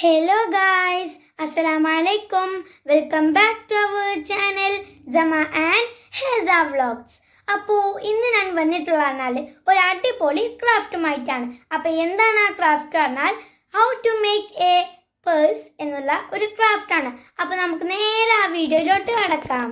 Hello guys, Assalamu alaikum. Welcome back to our channel Zama and Heza Vlogs. അപ്പോൾ ഇന്ന് ഞാൻ വന്നിട്ടുള്ളതാണ് ഒരു അടിപൊളി ക്രാഫ്റ്റുമായിട്ടാണ്. അപ്പോൾ എന്താണ് ആ ക്രാഫ്റ്റ് പറഞ്ഞാൽ how to make a purse എന്നുള്ള ഒരു ക്രാഫ്റ്റാണ്. അപ്പോൾ നമുക്ക് നേരെ ആ വീഡിയോയിലോട്ട് കടക്കാം.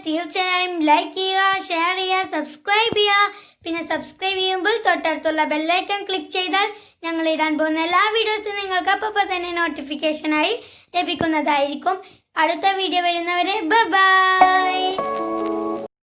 തീർച്ചയായും ലൈക്ക് ചെയ്യുക, ഷെയർ ചെയ്യുക, സബ്സ്ക്രൈബ് ചെയ്യുക. പിന്നെ സബ്സ്ക്രൈബ് ചെയ്യുമ്പോൾ തൊട്ടടുത്തുള്ള ബെല്ലൈക്കൺ ക്ലിക്ക് ചെയ്താൽ ഞങ്ങൾ ഇടാൻ പോകുന്ന എല്ലാ വീഡിയോസും നിങ്ങൾക്ക് അപ്പോൾ തന്നെ നോട്ടിഫിക്കേഷനായി ലഭിക്കുന്നതായിരിക്കും. അടുത്ത വീഡിയോ വരുന്നവരെ ബൈ.